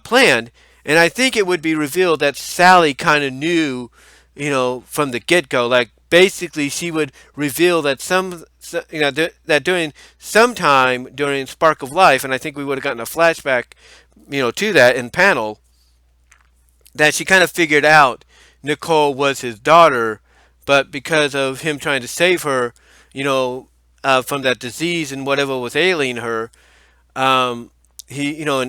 planned. And I think it would be revealed that Sally kind of knew, from the get go. Like, basically, she would reveal that that during sometime during Spark of Life, and I think we would have gotten a flashback, to that in panel, that she kind of figured out Nicole was his daughter, but because of him trying to save her, from that disease and whatever was ailing her, and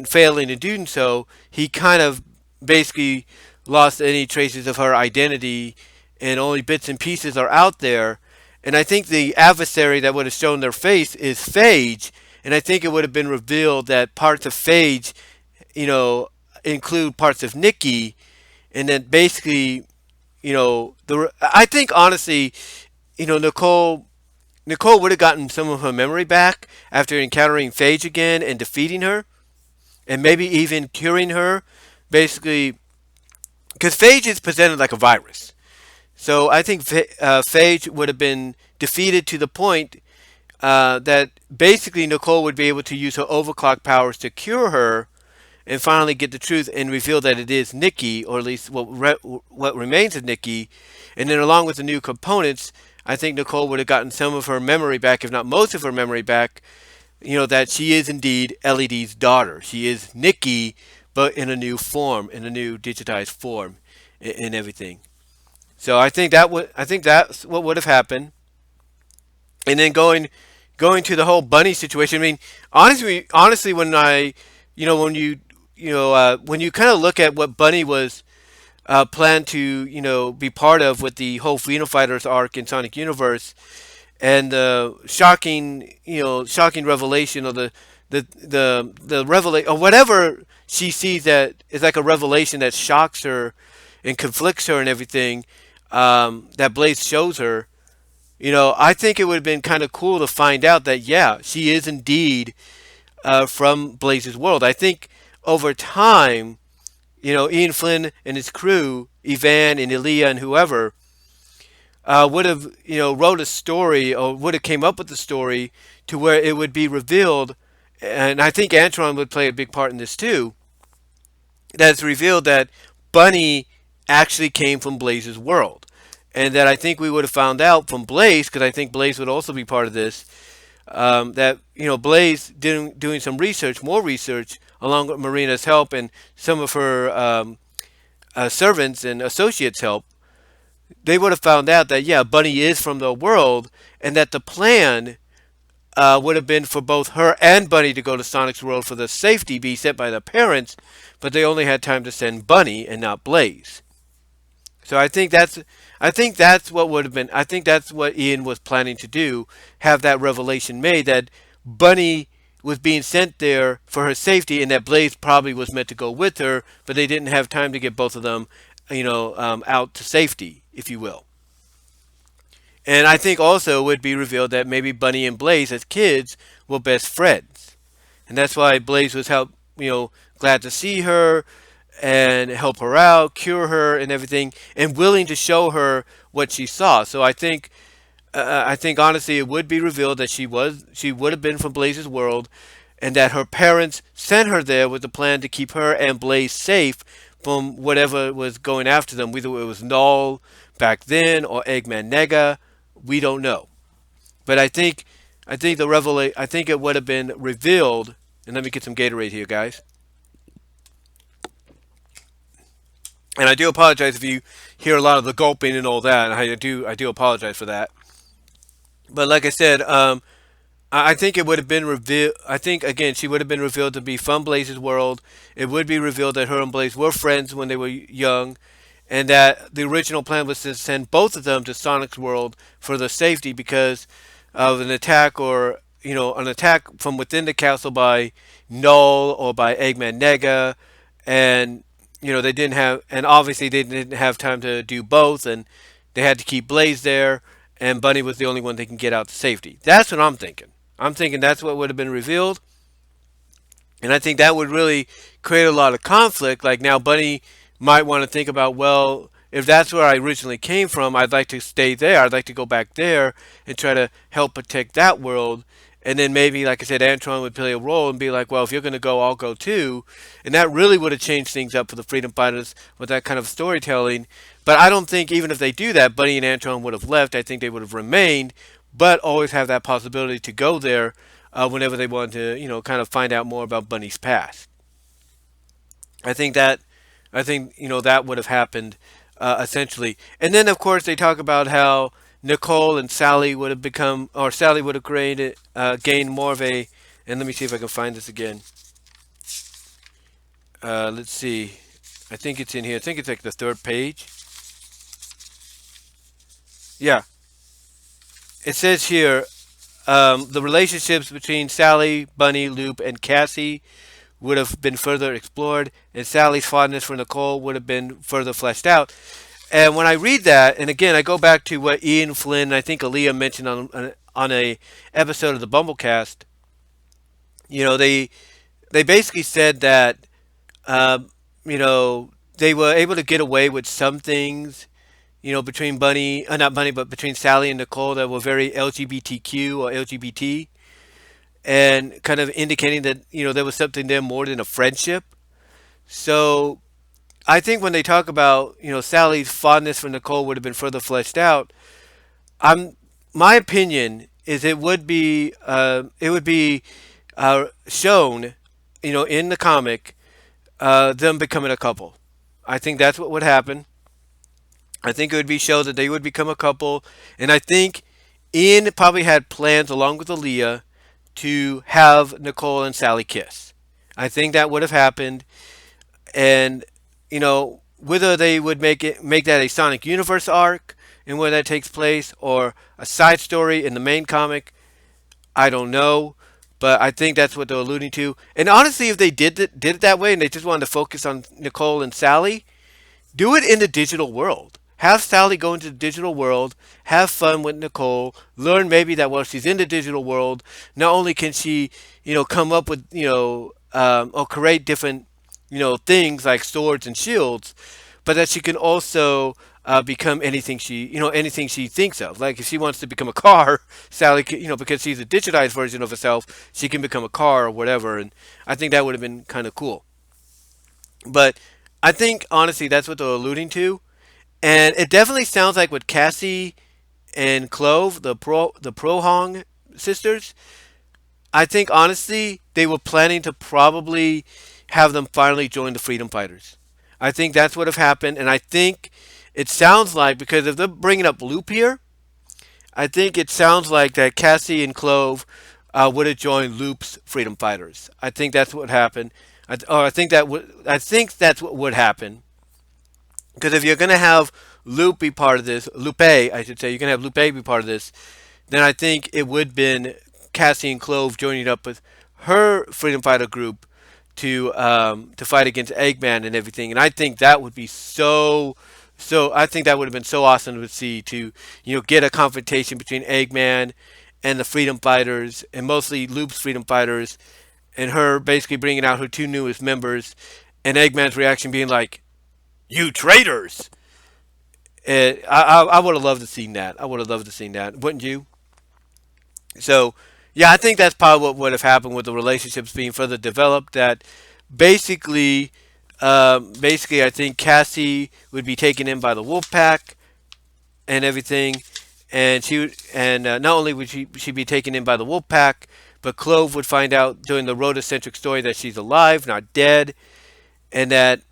failing to do so, he kind of basically lost any traces of her identity, and only bits and pieces are out there. And I think the adversary that would have shown their face is Phage, and I think it would have been revealed that parts of Phage, include parts of Nikki, and then basically, I think honestly, Nicole would have gotten some of her memory back after encountering Phage again and defeating her, and maybe even curing her, basically, because Phage is presented like a virus. So I think Phage would have been defeated to the point that basically Nicole would be able to use her overclock powers to cure her and finally get the truth and reveal that it is Nikki, or at least what remains of Nikki. And then along with the new components, I think Nicole would have gotten some of her memory back, if not most of her memory back, that she is indeed Ellidy's daughter. She is Nikki, but in a new form, in a new digitized form, and everything. So I think that's what would have happened. And then going to the whole Bunnie situation. I mean, honestly, when when you kind of look at what Bunnie was planned to be part of with the whole Freedom Fighters arc in Sonic Universe, and the shocking revelation of the revelation, or whatever she sees that is like a revelation that shocks her and conflicts her and everything, that Blaze shows her. I think it would have been kind of cool to find out that, yeah, she is indeed from Blaze's world. I think over time, Ian Flynn and his crew, Ivan and Aleah and whoever, would have, wrote a story, or would have came up with a story to where it would be revealed, and I think Antoine would play a big part in this too, that it's revealed that Bunnie actually came from Blaze's world. And that I think we would have found out from Blaze, because I think Blaze would also be part of this, that Blaze doing some research, more research along with Marina's help and some of her servants and associates' help, they would have found out that yeah, Bunnie is from the world, and that the plan would have been for both her and Bunnie to go to Sonic's world for the safety be sent by the parents, but they only had time to send Bunnie and not Blaze. So I think that's what would have been. I think that's what Ian was planning to do. Have that revelation made that Bunnie was being sent there for her safety, and that Blaze probably was meant to go with her, but they didn't have time to get both of them, out to safety, if you will. And I think also it would be revealed that maybe Bunnie and Blaze, as kids, were best friends, and that's why Blaze was glad to see her and help her out, cure her, and everything, and willing to show her what she saw. So I think honestly, it would be revealed that she would have been from Blaze's world, and that her parents sent her there with the plan to keep her and Blaze safe from whatever was going after them. Whether it was Null back then or Eggman Nega, we don't know. But I think it would have been revealed. And let me get some Gatorade here, guys. And I do apologize if you hear a lot of the gulping and all that. I do apologize for that. But like I said, I think it would have been revealed. I think again, she would have been revealed to be from Blaze's world. It would be revealed that her and Blaze were friends when they were young, and that the original plan was to send both of them to Sonic's world for the safety because of an attack, or an attack from within the castle by Null or by Eggman Nega, and they didn't have, and obviously they didn't have time to do both, and they had to keep Blaze there, and Bunnie was the only one that can get out to safety. That's what I'm thinking. I'm thinking that's what would have been revealed, and I think that would really create a lot of conflict. Like now, Bunnie might want to think about, well, if that's where I originally came from, I'd like to stay there. I'd like to go back there and try to help protect that world. And then maybe, like I said, Antoine would play a role and be like, well, if you're going to go, I'll go too. And that really would have changed things up for the Freedom Fighters with that kind of storytelling. But I don't think even if they do that, Bunnie and Antoine would have left. I think they would have remained, but always have that possibility to go there whenever they want to, kind of find out more about Bunnie's past. I think that that would have happened essentially. And then of course they talk about how Nicole and Sally would have become, or Sally would have gained more of a. And let me see if I can find this again. Let's see. I think it's in here. I think it's like the third page. Yeah, it says here the relationships between Sally, Bunnie, Loop, and Cassie would have been further explored, and Sally's fondness for Nicole would have been further fleshed out. And when I read that, and again, I go back to what Ian Flynn, I think Aleah mentioned on a episode of the Bumblecast. They basically said that uh, they were able to get away with some things, between Bunnie, not Bunnie, but between Sally and Nicole that were very LGBTQ or LGBT, and kind of indicating that there was something there more than a friendship. So I think when they talk about Sally's fondness for Nicole would have been further fleshed out. I'm My opinion is it would be shown in the comic them becoming a couple. I think that's what would happen. I think it would be shown that they would become a couple, and I think Ian probably had plans along with Aaliyah to have Nicole and Sally kiss. I think that would have happened, and whether they would make that a Sonic Universe arc and where that takes place, or a side story in the main comic, I don't know. But I think that's what they're alluding to. And honestly, if they did it that way and they just wanted to focus on Nicole and Sally, do it in the digital world. Have Sally go into the digital world, have fun with Nicole, learn maybe that while she's in the digital world, not only can she, come up with, or create different, things like swords and shields, but that she can also become anything she thinks of. Like if she wants to become a car, Sally, can, because she's a digitized version of herself, she can become a car or whatever. And I think that would have been kind of cool. But I think honestly that's what they're alluding to, and it definitely sounds like with Cassie and Clove, the Prohong sisters. I think honestly they were planning to probably have them finally join the Freedom Fighters. I think that's what have happened, and I think it sounds like because if they're bringing up Loop here, I think it sounds like that Cassie and Clove would have joined Loop's Freedom Fighters. I think that's what happened. I think that would. I think that's what would happen. Because if you're gonna have Loop be part of this, Lupe, I should say, you're gonna have Lupe be part of this, then I think it would have been Cassie and Clove joining up with her Freedom Fighter group to fight against Eggman and everything. And I think that would be so. I think that would have been so awesome to see to get a confrontation between Eggman and the Freedom Fighters, and mostly Loop's Freedom Fighters, and her basically bringing out her two newest members, and Eggman's reaction being like, "You traitors!" And I would have loved to seen that. I would have loved to seen that, wouldn't you? So, yeah, I think that's probably what would have happened with the relationships being further developed. That basically, basically, I think Cassie would be taken in by the wolf pack and everything, and not only would she be taken in by the wolf pack, but Clove would find out during the Rhoda-centric story that she's alive, not dead, and that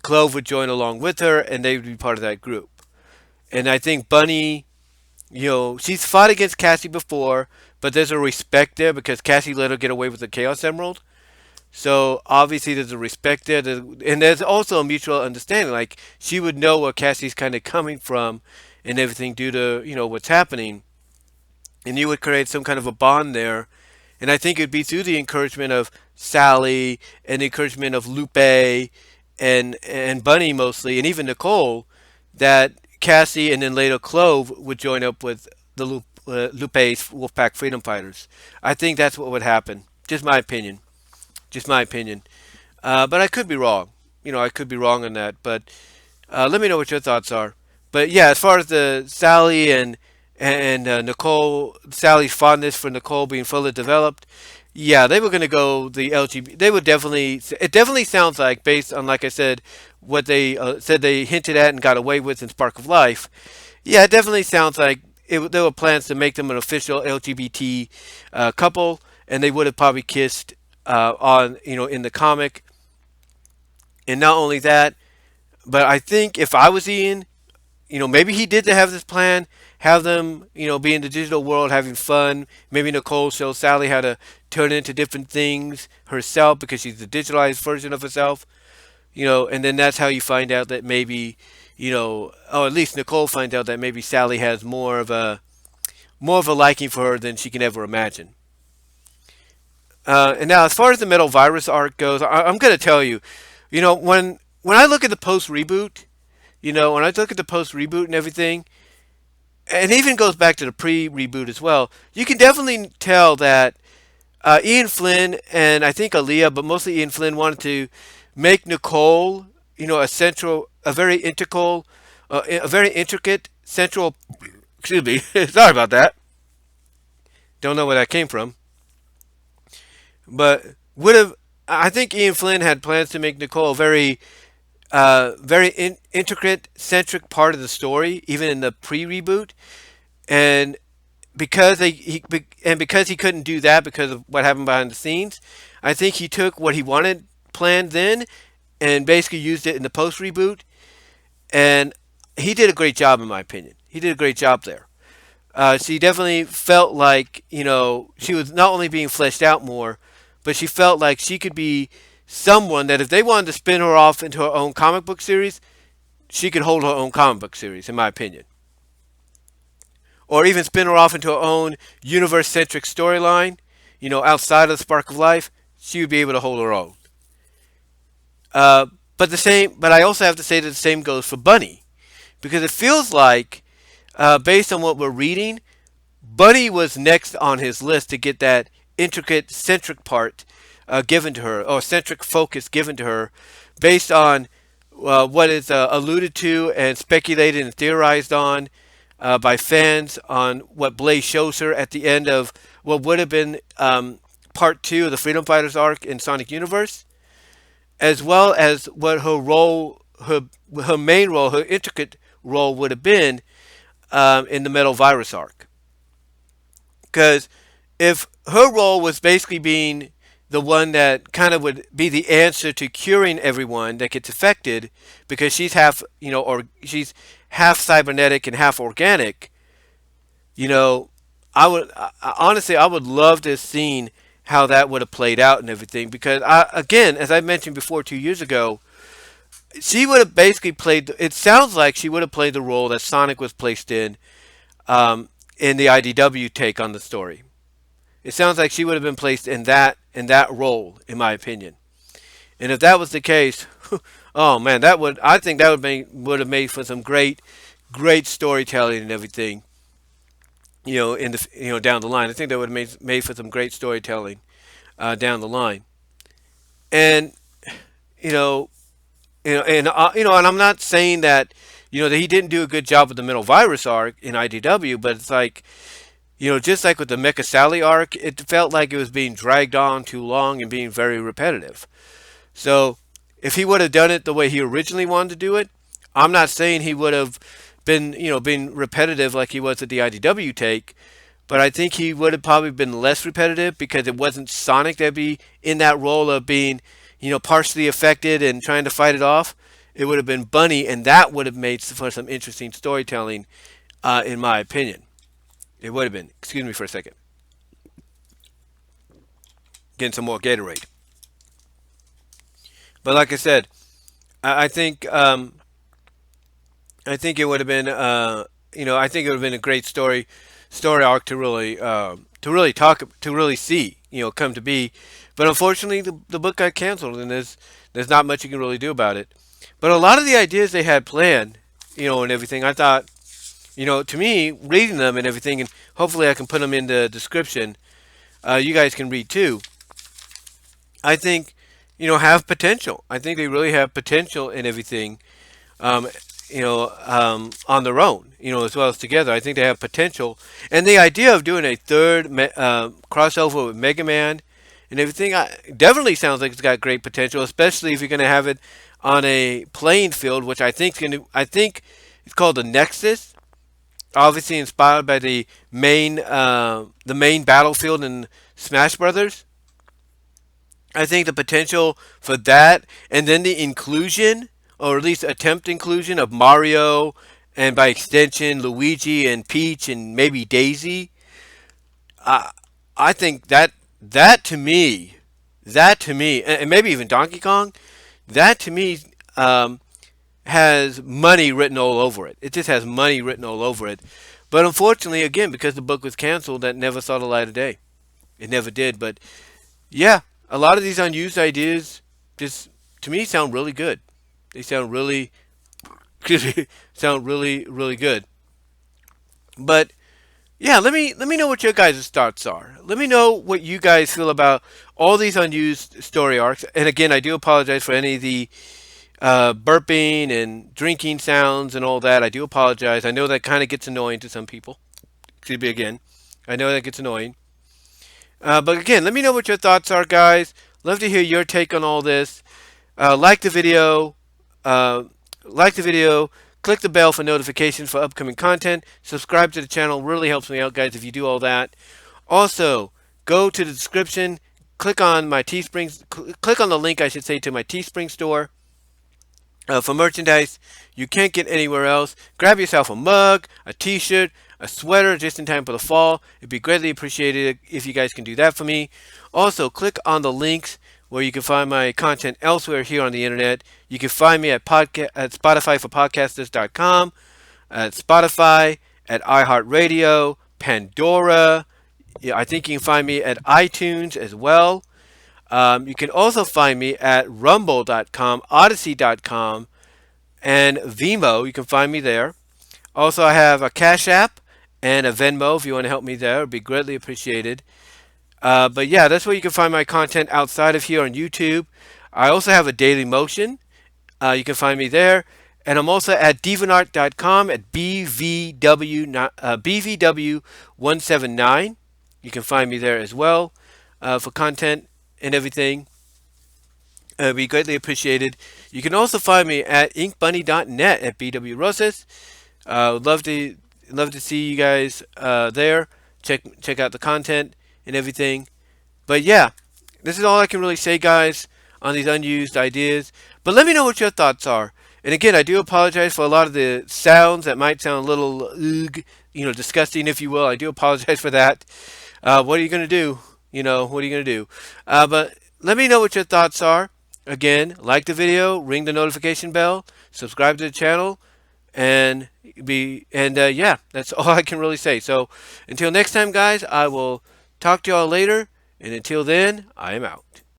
Clove would join along with her, and they would be part of that group. And I think Bunnie, she's fought against Cassie before, but there's a respect there because Cassie let her get away with the Chaos Emerald. So obviously there's a respect there, and there's also a mutual understanding. Like she would know where Cassie's kind of coming from, and everything due to what's happening, and you would create some kind of a bond there. And I think it'd be through the encouragement of Sally and the encouragement of Lupe and Bunnie mostly, and even Nicole, that Cassie and then later Clove would join up with the Lupe's Wolfpack Freedom Fighters. I think that's what would happen. Just my opinion. Just my opinion. But I could be wrong. I could be wrong on that. But let me know what your thoughts are. But yeah, as far as the Sally and Nicole, Sally's fondness for Nicole being fully developed, yeah, they were going to go the LGBT. They would definitely. It definitely sounds like, based on like I said, what they said they hinted at and got away with in Spark of Life. Yeah, it definitely sounds like there were plans to make them an official LGBT couple, and they would have probably kissed on in the comic. And not only that, but I think if I was Ian, maybe he did have this plan, have them, be in the digital world having fun. Maybe Nicole shows Sally how to turn into different things herself because she's the digitalized version of herself, and then that's how you find out that maybe, or at least Nicole finds out that maybe Sally has more of a liking for her than she can ever imagine. And now, as far as the Metal Virus arc goes, I'm going to tell you, when I look at the post reboot, when I look at the post reboot and everything, and it even goes back to the pre reboot as well, you can definitely tell that Ian Flynn and I think Aleah, but mostly Ian Flynn, wanted to make Nicole, a very intricate central. Excuse me, sorry about that. Don't know where that came from, but would have. I think Ian Flynn had plans to make Nicole a very intricate, centric part of the story, even in the pre-reboot, and because he couldn't do that because of what happened behind the scenes, I think he took what he wanted planned then, and basically used it in the post-reboot, and he did a great job in my opinion. He did a great job there. She definitely felt like she was not only being fleshed out more, but she felt like she could be someone that if they wanted to spin her off into her own comic book series, she could hold her own comic book series, in my opinion. Or even spin her off into her own universe centric storyline, outside of the Spark of Life, she would be able to hold her own. But I also have to say that the same goes for Bunnie, because it feels like, based on what we're reading, Bunnie was next on his list to get that intricate centric part given to her, or centric focus given to her, based on what is alluded to and speculated and theorized on by fans on what Blaze shows her at the end of what would have been part two of the Freedom Fighters arc in Sonic Universe, as well as what her main role, her intricate role would have been in the Metal Virus arc. Because if her role was basically being the one that kind of would be the answer to curing everyone that gets affected, because she's half, or she's half cybernetic and half organic. You know, honestly, I would love to have seen how that would have played out and everything, because again, as I mentioned before 2 years ago, she would have basically played. It sounds like she would have played the role that Sonic was placed in the IDW take on the story. It sounds like she would have been placed in that role, in my opinion. And if that was the case, oh man, I think that would have made for some great storytelling and everything. In the down the line, I think that would have made for some great storytelling down the line. And you know, and I'm not saying that that he didn't do a good job with the Middle Virus arc in IDW, but it's like, just like with the Mecha Sally arc, it felt like it was being dragged on too long and being very repetitive. So if he would have done it the way he originally wanted to do it, I'm not saying he would have been repetitive like he was at the IDW take, but I think he would have probably been less repetitive, because it wasn't Sonic that'd be in that role of being, partially affected and trying to fight it off. It would have been Bunnie, and that would have made for some interesting storytelling, in my opinion. It would have been. Excuse me for a second. Getting some more Gatorade. But like I said, I think it would have been I think it would have been a great story arc to really see come to be. But unfortunately, the book got canceled, and there's not much you can really do about it. But a lot of the ideas they had planned, and everything, I thought, to me, reading them and everything, and hopefully I can put them in the description. You guys can read too. I think, have potential. I think they really have potential in everything. Um, on their own, as well as together. I think they have potential. And the idea of doing a third crossover with Mega Man and everything, definitely sounds like it's got great potential, especially if you're going to have it on a playing field, which I think it's called the Nexus. Obviously inspired by the main battlefield in Smash Brothers. I think the potential for that, and then the inclusion, or at least attempt inclusion, of Mario, and by extension Luigi and Peach and maybe Daisy. I I think that to me, and maybe even Donkey Kong, that to me um, has money written all over it. It just has money written all over it. But unfortunately, again, because the book was canceled, that never saw the light of day. It never did. But yeah, a lot of these unused ideas just to me sound really good. They sound really sound really good. But yeah, let me know what your guys' thoughts are. Let me know what you guys feel about all these unused story arcs. And again, I do apologize for any of the burping and drinking sounds and all that. I do apologize. I know that kind of gets annoying to some people. Excuse me again. I know that gets annoying. But again, let me know what your thoughts are, guys. Love to hear your take on all this. Like the video. Uh, like the video. Click the bell for notifications for upcoming content. Subscribe to the channel. Really helps me out, guys, if you do all that. Also, go to the description. Click on my Teespring. Click on the link, I should say, to my Teespring store. For merchandise you can't get anywhere else. Grab yourself a mug, a t-shirt, a sweater just in time for the fall. It'd be greatly appreciated if you guys can do that for me. Also, click on the links where you can find my content elsewhere here on the internet. You can find me at Spotify for podcasters.com, at Spotify, at iHeartRadio, Pandora. Yeah, I think you can find me at iTunes as well. You can also find me at rumble.com, odyssey.com, and Vimo. You can find me there. Also, I have a Cash App and a Venmo if you want to help me there. It would be greatly appreciated. But yeah, that's where you can find my content outside of here on YouTube. I also have a Daily Motion. You can find me there. And I'm also at deviantart.com at BVW179. You can find me there as well for content and everything. Be greatly appreciated. You can also find me at inkbunny.net at BW Rosas. Would love to see you guys there. Check out the content and everything. But yeah, this is all I can really say, guys, on these unused ideas. But let me know what your thoughts are. And again, I do apologize for a lot of the sounds that might sound a little, disgusting, if you will. I do apologize for that. What are you going to do? What are you going to do? But let me know what your thoughts are. Again, like the video, ring the notification bell, subscribe to the channel, and yeah, that's all I can really say. So until next time, guys, I will talk to y'all later. And until then, I am out.